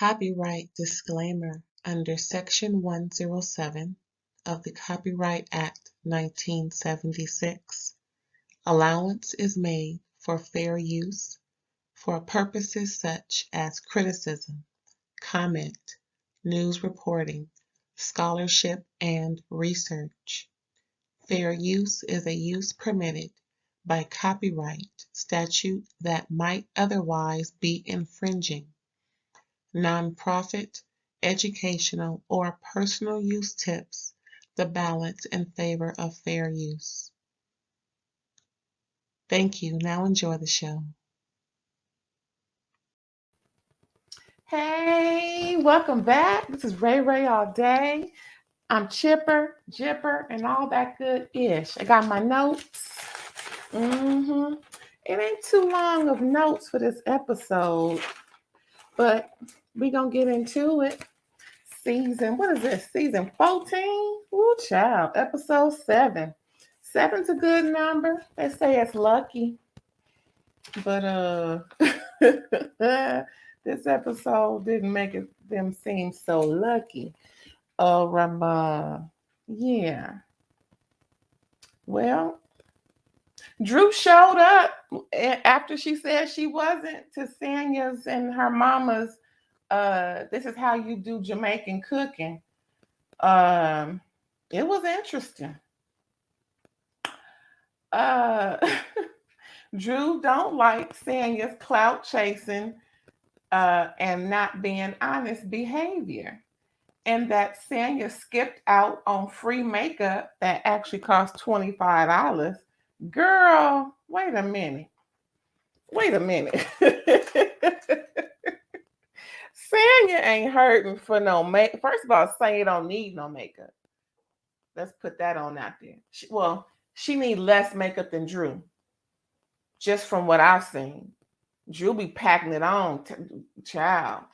Copyright disclaimer under Section 107 of the Copyright Act 1976. Allowance is made for fair use for purposes such as criticism, comment, news reporting, scholarship, and research. Fair use is a use permitted by copyright statute that might otherwise be infringing. Nonprofit, educational, or personal use tips the balance in favor of fair use. Thank you. Now enjoy the show. Hey, welcome back. This is Ray all day. I'm chipper, jipper, and all that good ish. I got my notes. It ain't too long of notes for this episode, but we gonna get into it. What is this? Season 14? Ooh, child. Episode 7. 7's a good number. They say it's lucky. But this episode didn't make them seem so lucky. Yeah. Well, Drew showed up after she said she wasn't to Sanya's and her mama's. This is how you do Jamaican cooking. It was interesting. Drew don't like Sanya's clout chasing and not being honest behavior. And that Sanya skipped out on free makeup that actually cost $25. Girl, wait a minute. Sanya ain't hurting for no makeup. First of all, Sanya don't need no makeup. Let's put that on out there. She need less makeup than Drew. Just from what I've seen. Drew be packing it on, child.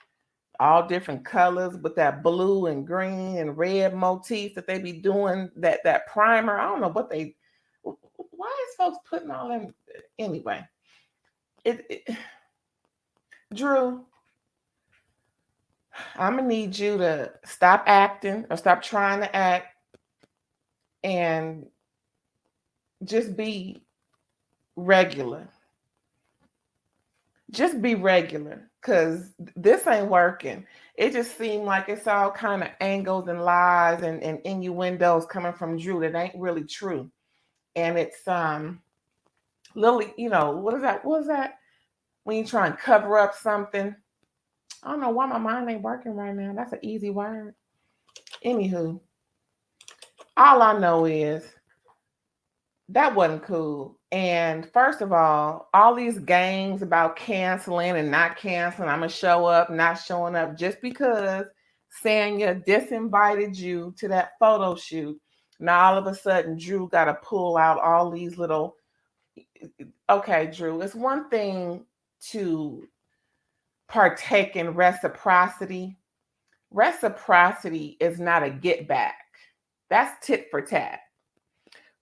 All different colors with that blue and green and red motif that they be doing, that primer. I don't know why is folks putting all them anyway? Drew, I'm gonna need you to stop acting or stop trying to act and just be regular. Just be regular, because this ain't working. It just seemed like it's all kind of angles and lies and innuendos coming from Drew that ain't really true. And it's Lily, what is that? What is that? When you try and cover up something. I don't know why my mind ain't working right now. That's an easy word. Anywho, all I know is that wasn't cool. And first of all these games about canceling and not canceling, I'm going to show up, not showing up, just because Sanya disinvited you to that photo shoot. Now all of a sudden, Drew got to pull out all these little... Okay, Drew, it's one thing to partake in reciprocity. Reciprocity is not a get back. That's tit for tat.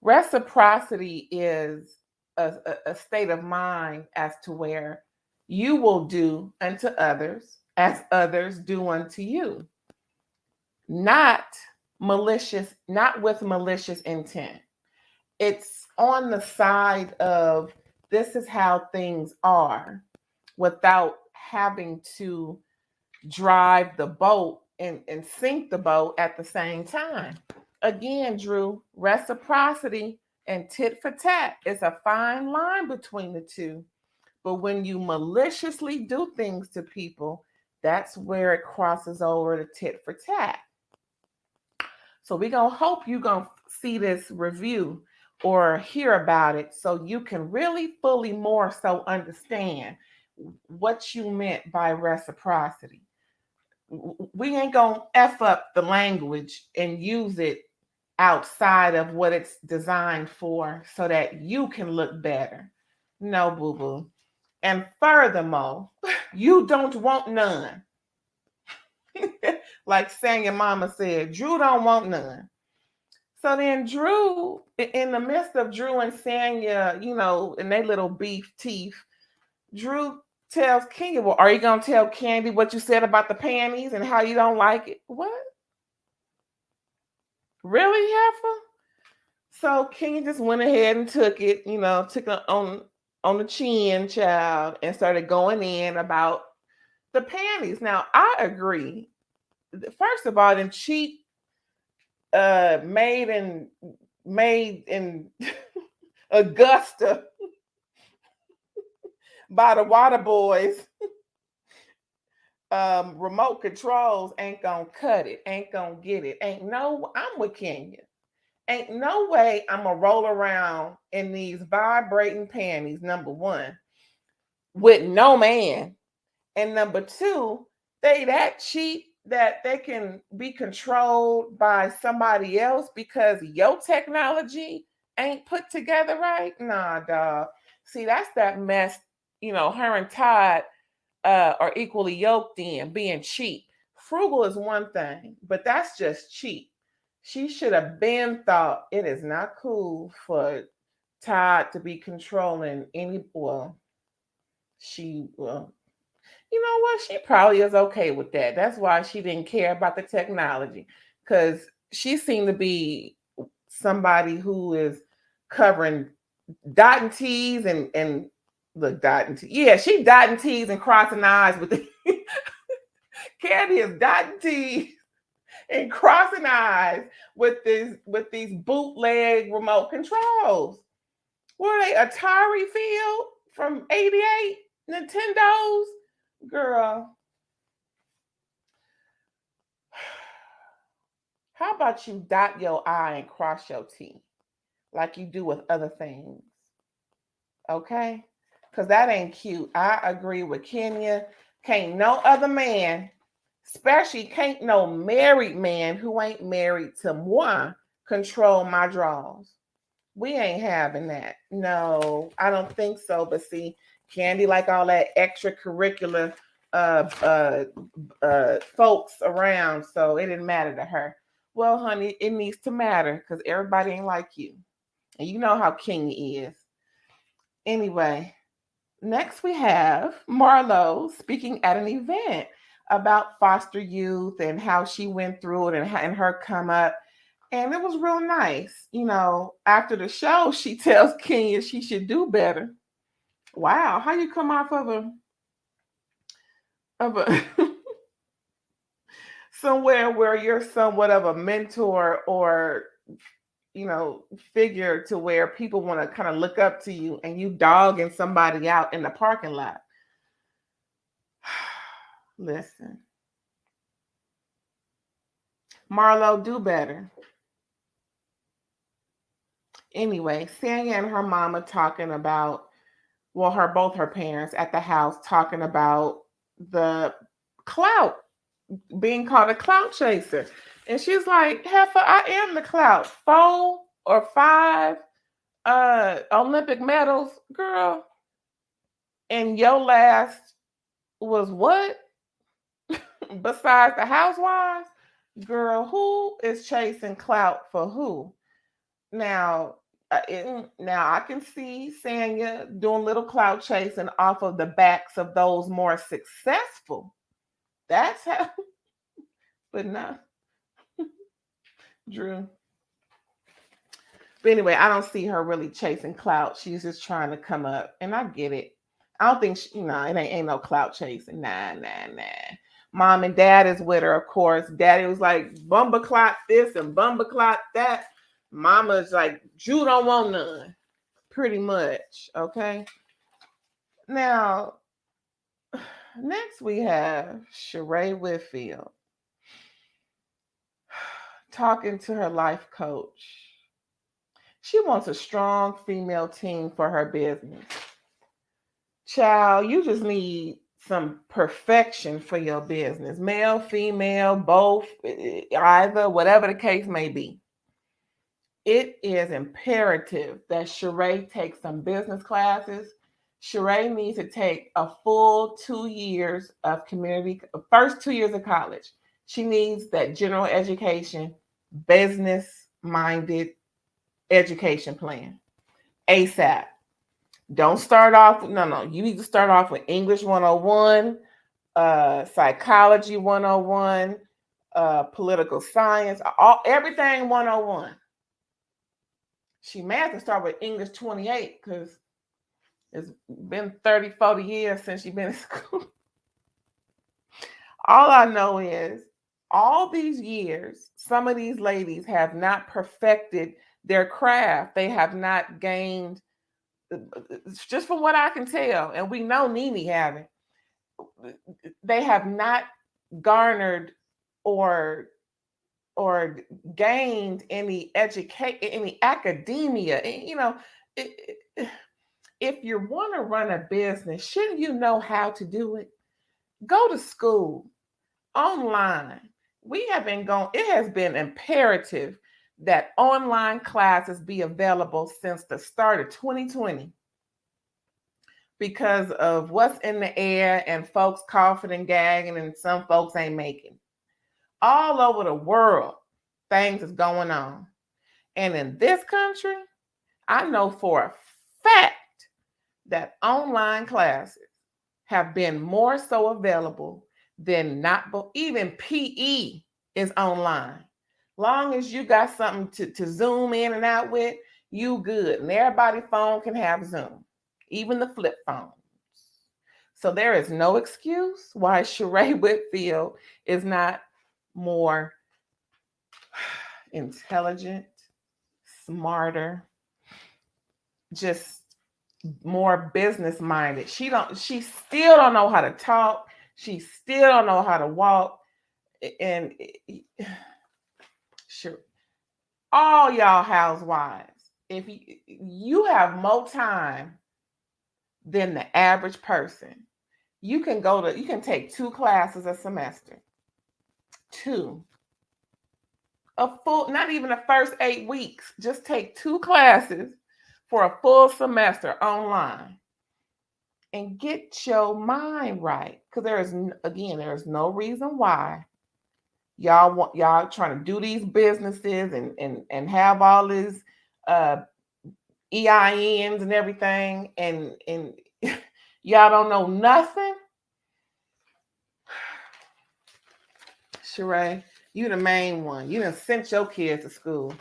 Reciprocity is a state of mind as to where you will do unto others as others do unto you. Not with malicious intent. It's on the side of this is how things are, without having to drive the boat and sink the boat at the same time. Again, Drew, reciprocity and tit for tat is a fine line between the two. But when you maliciously do things to people, that's where it crosses over to tit for tat. So we're going to hope you're going to see this review or hear about it so you can really fully more so understand what you meant by reciprocity. We ain't going to F up the language and use it outside of what it's designed for so that you can look better. No, boo-boo. And furthermore, you don't want none. Like Sanya mama said, Drew don't want none. So then Drew, in the midst of Drew and Sanya, in their little beef teeth, Drew tells Kenya, well, are you going to tell Candy what you said about the panties and how you don't like it? What? Really, Heifer? So Kenya just went ahead and took it, took it on the chin, child, and started going in about the panties. Now, I agree. First of all, them cheap made in Augusta by the Water Boys remote controls ain't gonna cut it, ain't gonna get it. I'm with Kenya. Ain't no way I'm gonna roll around in these vibrating panties, number one, with no man. And number two, they that cheap that they can be controlled by somebody else because your technology ain't put together right. Nah, dog. See, that's that mess. Her and Todd are equally yoked in being cheap. Frugal is one thing, but that's just cheap. She should have been thought it is not cool for Todd to be controlling any. Well, you know what? She probably is okay with that. That's why she didn't care about the technology because she seemed to be somebody who is covering dotting T's and look, dotting T. Yeah, she dotting T's and crossing eyes with the Candy is dotting T's and crossing eyes with these bootleg remote controls. Were they Atari Field from '88 Nintendos? Girl, how about you dot your I and cross your T like you do with other things? Okay? Because that ain't cute. I agree with Kenya. Can't no other man, especially can't no married man who ain't married to moi, control my draws. We ain't having that. No, I don't think so. But see, Candy like all that extracurricular folks around, so it didn't matter to her. Well, honey, it needs to matter because everybody ain't like you. And you know how Kenya is. Anyway, next we have Marlo speaking at an event about foster youth and how she went through it and her come up. And it was real nice. After the show, she tells Kenya she should do better. Wow, how you come off of a somewhere where you're somewhat of a mentor or figure to where people want to kind of look up to you and you dogging somebody out in the parking lot. Listen, Marlo, do better. Anyway, Sanya and her mama talking about, well, both her parents at the house talking about the clout, being called a clout chaser. And she's like, Heifer, I am the clout. 4 or 5 Olympic medals, girl. And your last was what? Besides the housewives? Girl, who is chasing clout for who? Now, now I can see Sanya doing little clout chasing off of the backs of those more successful. That's how, but not Drew. But anyway, I don't see her really chasing clout. She's just trying to come up, and I get it. I don't think it ain't no clout chasing. Nah. Mom and dad is with her, of course. Daddy was like bumba clock this and bumba clock that. Mama's like, Drew don't want none. Pretty much. Okay. Now, next we have Sheree Whitfield talking to her life coach. She wants a strong female team for her business. Child, you just need some perfection for your business. Male, female, both, either, whatever the case may be. It is imperative that Sheree take some business classes. Sheree needs to take a full 2 years of first 2 years of college. She needs that general education, business minded education plan ASAP. Don't start off with, no. You need to start off with English 101, psychology 101, political science, everything 101. She may have to start with English 28 because it's been 30, 40 years since she's been in school. All I know is all these years, some of these ladies have not perfected their craft. They have not gained, just from what I can tell, and we know Nene haven't, they have not garnered or or gained any any academia. If you want to run a business, shouldn't you know how to do it? Go to school, online. We have been going, it has been imperative that online classes be available since the start of 2020 because of what's in the air and folks coughing and gagging, and some folks ain't making. All over the world, things is going on. And in this country, I know for a fact that online classes have been more so available than not, even PE is online. Long as you got something to zoom in and out with, you good. And everybody's phone can have Zoom, even the flip phones. So there is no excuse why Sheree Whitfield is not more intelligent, smarter, just more business minded. She still don't know how to talk. She still don't know how to walk. And sure, all y'all housewives, if you have more time than the average person, you can take 2 classes a semester. 2. A full, not even the first 8 weeks. Just take 2 classes for a full semester online and get your mind right. Because there is no reason why y'all trying to do these businesses and have all these uh EINs and everything, and y'all don't know nothing. Sheree, you the main one. You done sent your kids to school.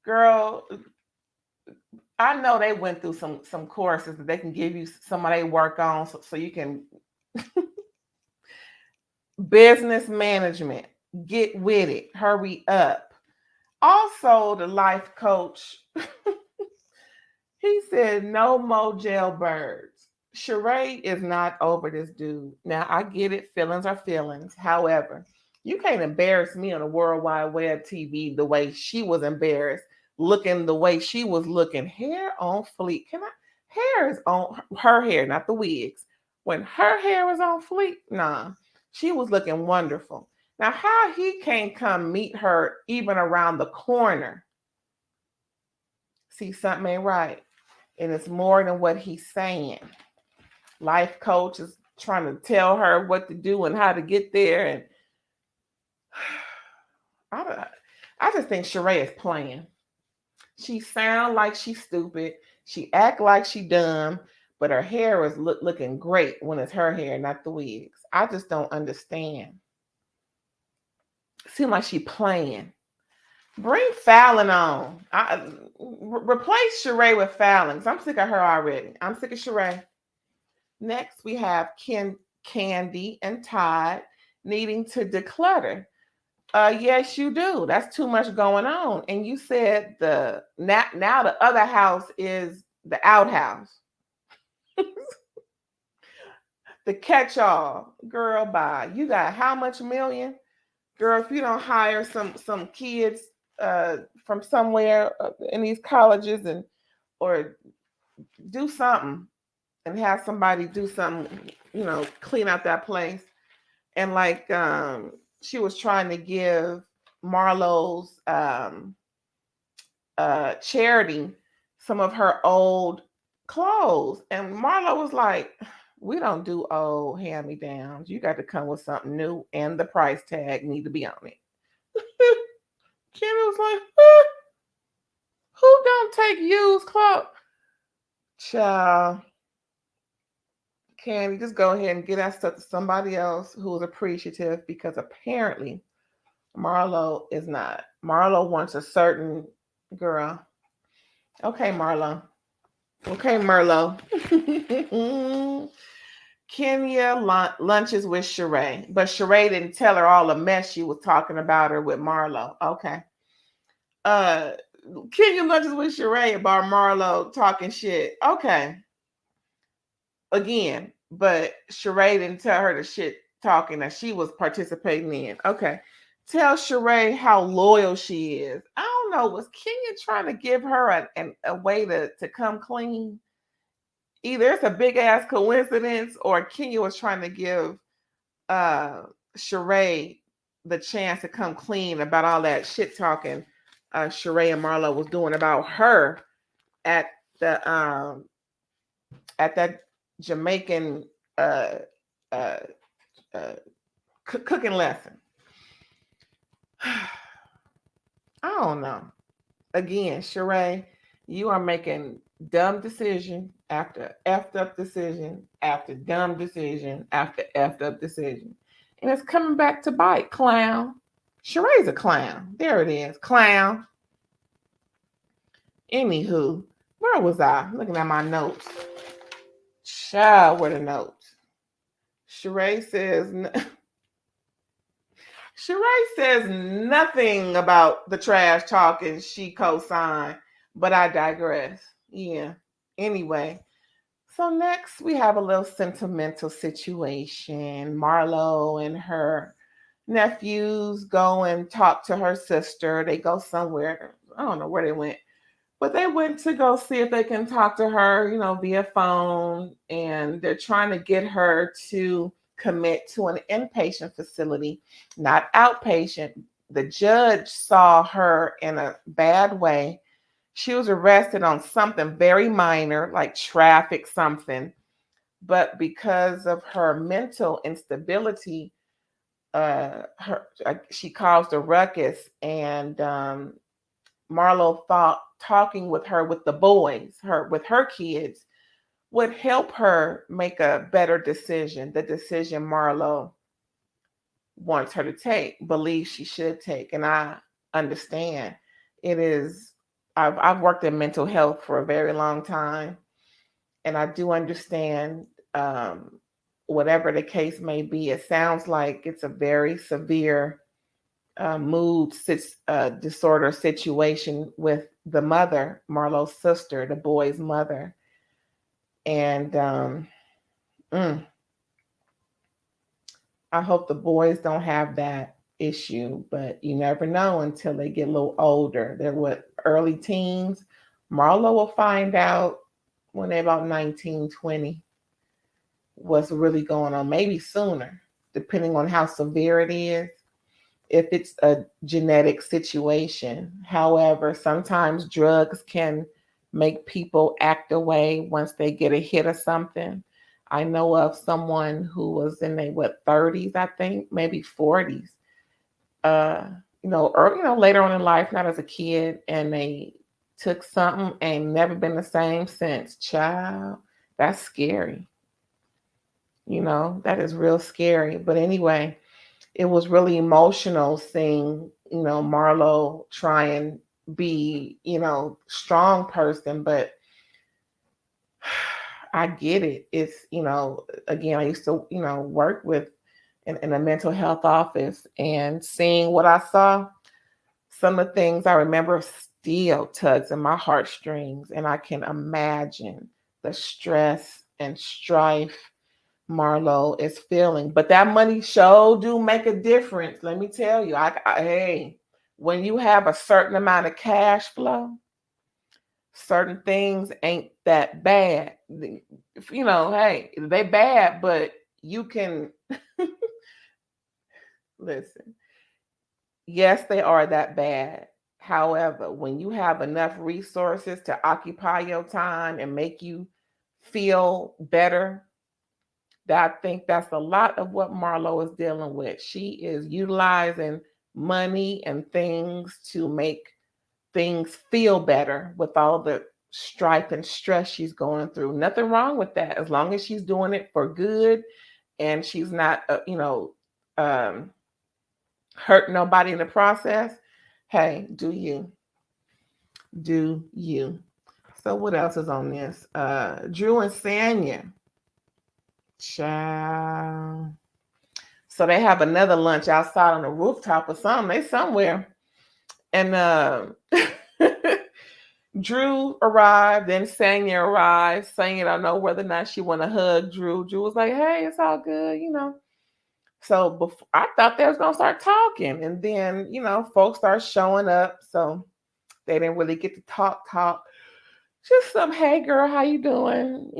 Girl, I know they went through some courses that they can give you somebody work on, so you can business management. Get with it. Hurry up. Also, the life coach, he said no more jailbirds. Sheree is not over this dude. Now, I get it. Feelings are feelings. However, you can't embarrass me on the World Wide Web TV the way she was embarrassed, looking the way she was looking. Hair on fleek. Hair is on her hair, not the wigs. When her hair was on fleek, nah, she was looking wonderful. Now, how he can't come meet her even around the corner? See, something ain't right. And it's more than what he's saying. Life coach is trying to tell her what to do and how to get there. And I just think Sheree is playing. She sound like she's stupid. She act like she dumb, but her hair is looking great when it's her hair, not the wigs. I just don't understand. Seems like she playing. Bring Fallon on. Replace Sheree with Fallon, because I'm sick of her already. I'm sick of Sheree. Next, we have Candy and Todd needing to declutter. Yes, you do. That's too much going on. And you said now the other house is the outhouse. The catch-all. Girl, bye. You got how much million? Girl, if you don't hire some kids from somewhere in these colleges or do something and have somebody do something, clean out that place. And like she was trying to give Marlo's charity some of her old clothes, and Marlo was like, "We don't do old hand-me-downs. You got to come with something new, and the price tag need to be on it." Kim was like, Who don't take used clothes? Child, Candy, just go ahead and get that stuff to somebody else who is appreciative, because apparently Marlo is not. Marlo wants a certain girl. Okay, Marlo. Okay, Merlot. Kenya lunches with Sheree, but Sheree didn't tell her all the mess she was talking about her with Marlo. Okay. Uh, Kenya lunches with Sheree about Marlo talking shit. Okay. Again, but Sheree didn't tell her the shit talking that she was participating in. Okay. Tell Sheree how loyal she is. I don't know. Was Kenya trying to give her a way to come clean? Either it's a big ass coincidence, or Kenya was trying to give uh Sheree the chance to come clean about all that shit talking Sheree and Marlo was doing about her at the at that Jamaican uh uh, uh cooking lesson. I don't know. Again, Sheree, you are making dumb decision after effed up decision after dumb decision after effed up decision. And it's coming back to bite, clown. Sheree's a clown. There it is, clown. Anywho, where was I? Looking at my notes. Child, where the notes? Sheree says, Sheree says nothing about the trash talking she co-signed, but I digress. Yeah. Anyway, so next we have a little sentimental situation. Marlo and her nephews go and talk to her sister. They go somewhere. I don't know where they went, but they went to go see if they can talk to her, via phone. And they're trying to get her to commit to an inpatient facility, not outpatient. The judge saw her in a bad way. She was arrested on something very minor, like traffic something. But because of her mental instability, she caused a ruckus, and Marlo thought talking with her, with the boys, with her kids, would help her make a better decision. The decision Marlo wants her to take, believes she should take, and I understand. It is. I've worked in mental health for a very long time, and I do understand. Whatever the case may be, it sounds like it's a very severe mood disorder situation with the mother, Marlo's sister, the boy's mother. And mm, I hope the boys don't have that issue, but you never know until they get a little older. They're what, early teens? Marlo will find out when they're about 19, 20 what's really going on, maybe sooner, depending on how severe it is, if it's a genetic situation. However, sometimes drugs can make people act away once they get a hit of something. I know of someone who was in their 30s, I think, maybe 40s. Uh, or later on in life, not as a kid, and they took something and never been the same since. Child, that's scary. That is real scary. But anyway, it was really emotional seeing, Marlo try and be, strong person, but I get it. It's, again, I used to, work in a mental health office, and seeing what I saw, some of the things I remember still tugs in my heartstrings, and I can imagine the stress and strife Marlo is feeling. But that money sure do make a difference. Let me tell you. Hey, when you have a certain amount of cash flow, certain things ain't that bad. Hey, they bad, but you can listen. Yes, they are that bad. However, when you have enough resources to occupy your time and make you feel better, I think that's a lot of what Marlo is dealing with. She is utilizing money and things to make things feel better with all the strife and stress she's going through. Nothing wrong with that, as long as she's doing it for good and she's not, um, hurt nobody in the process. Hey, do you? Do you? So what else is on this? Drew and Sanya. Child. So they have another lunch outside on the rooftop or something. They somewhere. And Drew arrived, then Sanya arrived. Sanya don't know whether or not she want to hug Drew. Drew was like, "Hey, it's all good, you know." So before, I thought they was gonna start talking, and then folks start showing up. So they didn't really get to talk. Just some, "Hey girl, how you doing?"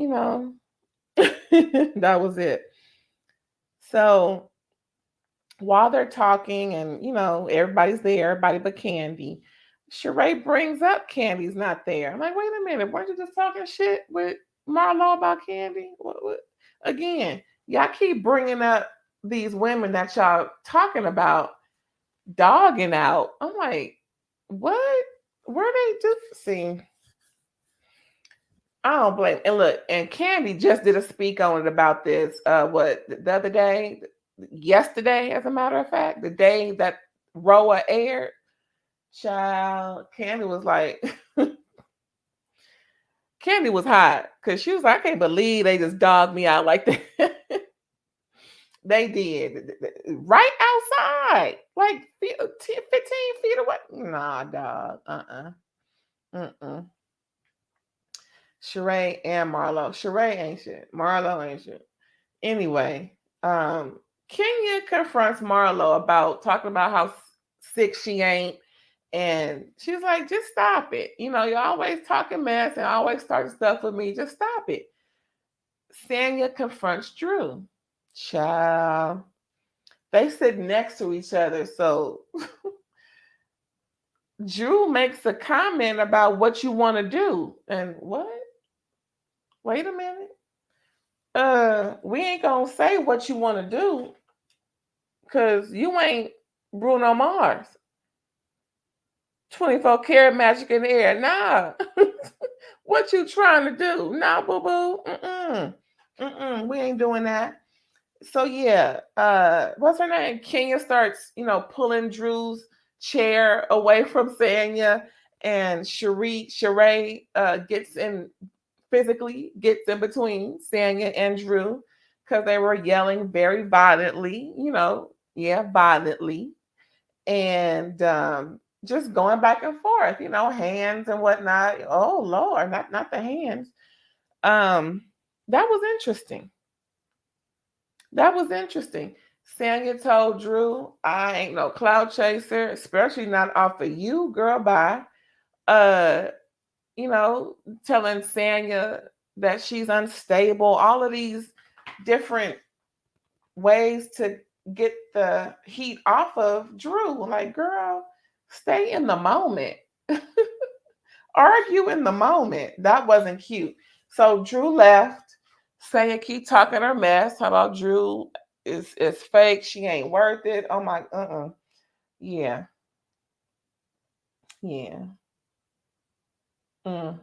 That was it. So while they're talking and everybody's there, everybody but Candy, Sheree brings up Candy's not there. I'm like, wait a minute, weren't you just talking shit with Marlo about Candy? What? Again, y'all keep bringing up these women that y'all talking about dogging out. I'm like, what? Where they do? See, I don't blame. And look, and Candy just did a speak on it about this. What, the other day, yesterday, as a matter of fact, the day that RHOA aired. Child, Candy was like, Candy was hot because she was like, I can't believe they just dogged me out like that. They did, right outside, like 15 feet away. Nah, dog. Mm-mm. Sheree and Marlo. Sheree ain't shit. Marlo ain't shit. Anyway, Kenya confronts Marlo about talking about how sick she ain't. And she's like, just stop it. You're always talking mess and always starting stuff with me. Just stop it. Sanya confronts Drew. Child. They sit next to each other. So Drew makes a comment about what you want to do. And what? Wait a minute. We ain't gonna say what you want to do because you ain't Bruno Mars. 24 karat magic in the air. Nah. What you trying to do? Nah, boo boo. We ain't doing that. So yeah, what's her name? Kenya starts, pulling Drew's chair away from Sanya, and Sheree physically gets in between Sanya and Drew because they were yelling very violently, yeah, violently, and just going back and forth, hands and whatnot. Oh Lord, not the hands. Um, that was interesting. That was interesting. Sanya told Drew, I ain't no cloud chaser, especially not off of you, girl. Bye. Uh, you know, telling Sanya that she's unstable, all of these different ways to get the heat off of Drew. Like, girl, stay in the moment. Argue in the moment. That wasn't cute. So Drew left. Sanya keep talking her mess. How about Drew is fake? She ain't worth it. Oh my, yeah, yeah, mm.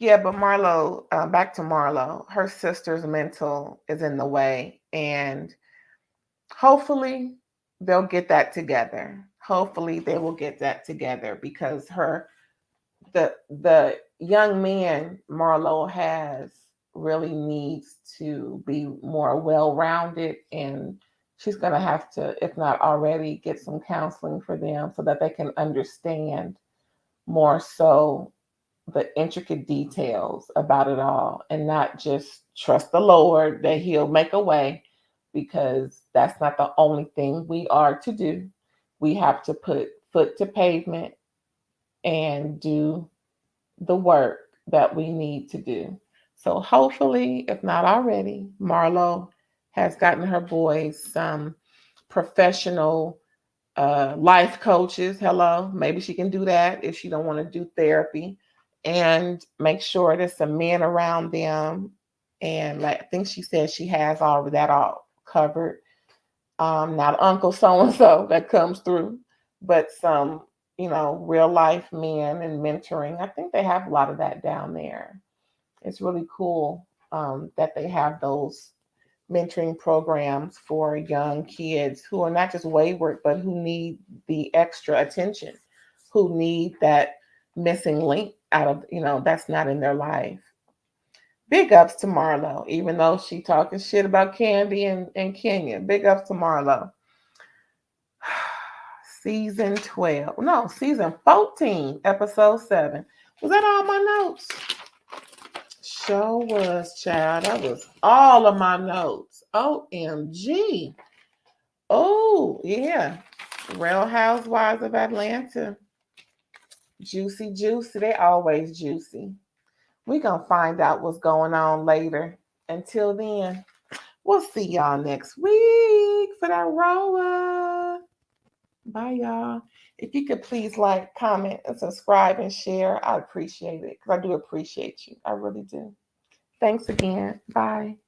Yeah. But Marlo, back to Marlo. Her sister's mental is in the way, and hopefully they'll get that together. Hopefully they will get that together because the young man Marlo has really needs to be more well-rounded, and she's going to have to, if not already, get some counseling for them so that they can understand more so the intricate details about it all and not just trust the Lord that he'll make a way, because that's not the only thing we are to do. We have to put foot to pavement and do the work that we need to do. So hopefully, if not already, Marlo has gotten her boys some professional life coaches. Hello, maybe she can do that if she don't want to do therapy, and make sure there's some men around them. And like, I think she said she has all of that all covered. Not Uncle so and so that comes through, but some real life men and mentoring. I think they have a lot of that down there. It's really cool that they have those mentoring programs for young kids who are not just wayward, but who need the extra attention, who need that missing link out of, that's not in their life. Big ups to Marlo, even though she talking shit about Candy and Kenya. Big ups to Marlo. Season 12. No, season 14, episode 7. Was that all my notes? Sure was, child. That was all of my notes. OMG. Oh, yeah. Real Housewives of Atlanta. Juicy, juicy. They always juicy. We gonna find out what's going on later. Until then, we'll see y'all next week for that RHOA. Bye, y'all. If you could please like, comment, and subscribe and share, I'd appreciate it because I do appreciate you. I really do. Thanks again. Bye.